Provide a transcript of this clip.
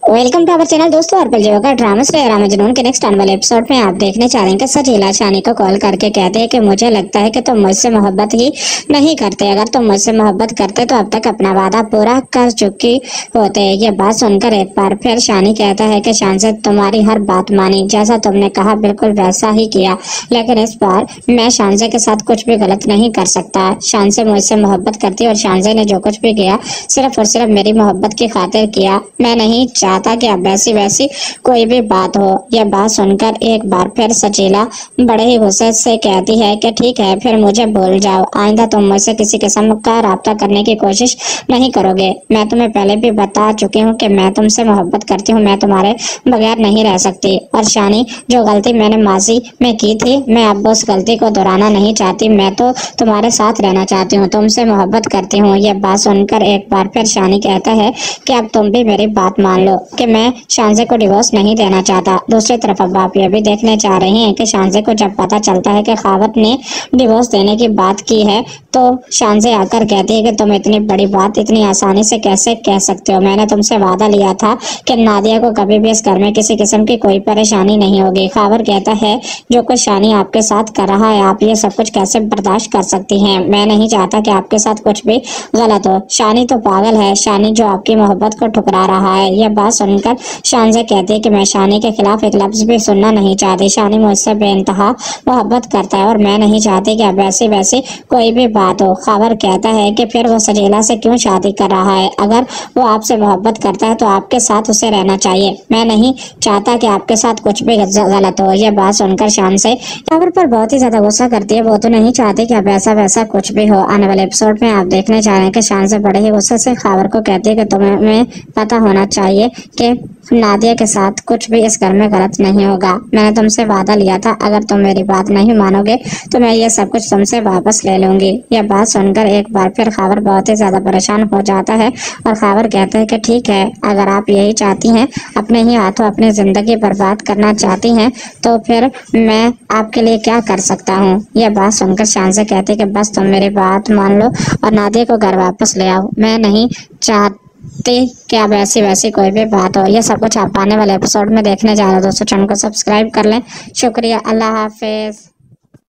Welcome to our channel दोस्तों। अर्पल जीवा का ड्रामा श्रेया मजनून के नेक्स्ट आने वाले एपिसोड में आप देखने चाह रहे हैं कि सजीला शानी को कॉल करके कहते हैं कि मुझे लगता है कि तुम मुझसे मोहब्बत ही नहीं करते। अगर तुम मुझसे मोहब्बत करते तो अब तक अपना वादा पूरा कर चुकी होते। ये बात सुनकर एक बार फिर शानी कहता है कि शान से तुम्हारी हर बात मानी, जैसा तुमने कहा बिल्कुल वैसा ही किया, लेकिन इस बार मैं शानजे के साथ कुछ भी गलत नहीं कर सकता। शान से मुझसे मोहब्बत करती और शानजे ने जो कुछ भी किया सिर्फ और सिर्फ मेरी मोहब्बत की खातिर किया। मैं नहीं चाहता कि अब वैसी वैसी कोई भी बात हो। यह बात सुनकर एक बार फिर सजीला बड़े ही गुस्से से कहती है कि ठीक है, फिर मुझे भूल जाओ। आइंदा तुम मुझसे किसी किस्म का राब्ता करने की कोशिश नहीं करोगे। मैं तुम्हें पहले भी बता चुकी हूँ कि मैं तुमसे मोहब्बत करती हूँ, मैं तुम्हारे बगैर नहीं रह सकती। और शानी, जो गलती मैंने माजी में की थी, मैं अब उस गलती को दोहराना नहीं चाहती। मैं तो तुम्हारे साथ रहना चाहती हूँ, तुमसे मोहब्बत करती हूँ। यह बात सुनकर एक बार फिर शानी कहता है कि अब तुम भी मेरी बात मान लो कि मैं शानजे को डिवोर्स नहीं देना चाहता। दूसरी तरफ अब आप ये भी देखने चाह रहे हैं कि शानजे को जब पता चलता है कि खावत ने डिवोर्स देने की बात की है तो शानजे आकर कहती है कि तुम इतनी बड़ी बात इतनी आसानी से कैसे कह सकते हो। मैंने तुमसे वादा लिया था कि नादिया को कभी भी इस घर में किसी किस्म की कोई परेशानी नहीं होगी। खावर कहता है जो कुछ शानी आपके साथ कर रहा है, आप ये सब कुछ कैसे बर्दाश्त कर सकती हैं। मैं नहीं चाहता कि आपके साथ कुछ भी गलत हो। शानी तो पागल है, शानी जो आपकी मोहब्बत को ठुकरा रहा है। यह बात सुनकर शानजे कहती है कि मैं शानी के खिलाफ एक लफ्ज भी सुनना नहीं चाहती। शानी मुझसे बेइंतहा मोहब्बत करता है और मैं नहीं चाहती कि अब वैसी वैसी कोई भी बात हो। खावर कहता है कि फिर वो सजीला से क्यों शादी कर रहा है? अगर वो आपसे मोहब्बत करता है तो आपके साथ उसे रहना चाहिए। मैं नहीं चाहता कि आपके साथ कुछ भी गलत हो। यह बात सुनकर शान से खावर पर बहुत ही ज्यादा गुस्सा करती है। वो तो नहीं चाहती कि अब ऐसा वैसा कुछ भी हो। आने वाले एपिसोड में आप देखने जा रहे हैं कि शान से बड़े ही गुस्से से खावर को कहती है कि तुम्हें पता होना चाहिए कि नादिया के साथ कुछ भी इस घर में गलत नहीं होगा। मैंने तुमसे वादा लिया था, अगर तुम मेरी बात नहीं मानोगे तो मैं ये सब कुछ तुमसे वापस ले लूंगी। यह बात सुनकर एक बार फिर खावर बहुत ही ज्यादा परेशान हो जाता है और खावर कहता है कि ठीक है, अगर आप यही चाहती हैं, अपने ही हाथों अपनी जिंदगी बर्बाद करना चाहती हैं, तो फिर मैं आपके लिए क्या कर सकता हूँ। यह बात सुनकर शान से कहती है कि बस तुम मेरी बात मान लो और नादिया को घर वापस ले आओ। मैं नहीं चाहती कि अब ऐसी वैसी कोई भी बात हो। यह सब कुछ आप आने वाले एपिसोड में देखने जा रहे हो। दोस्तों, चैनल को सब्सक्राइब कर लें। शुक्रिया, अल्लाह हाफिज।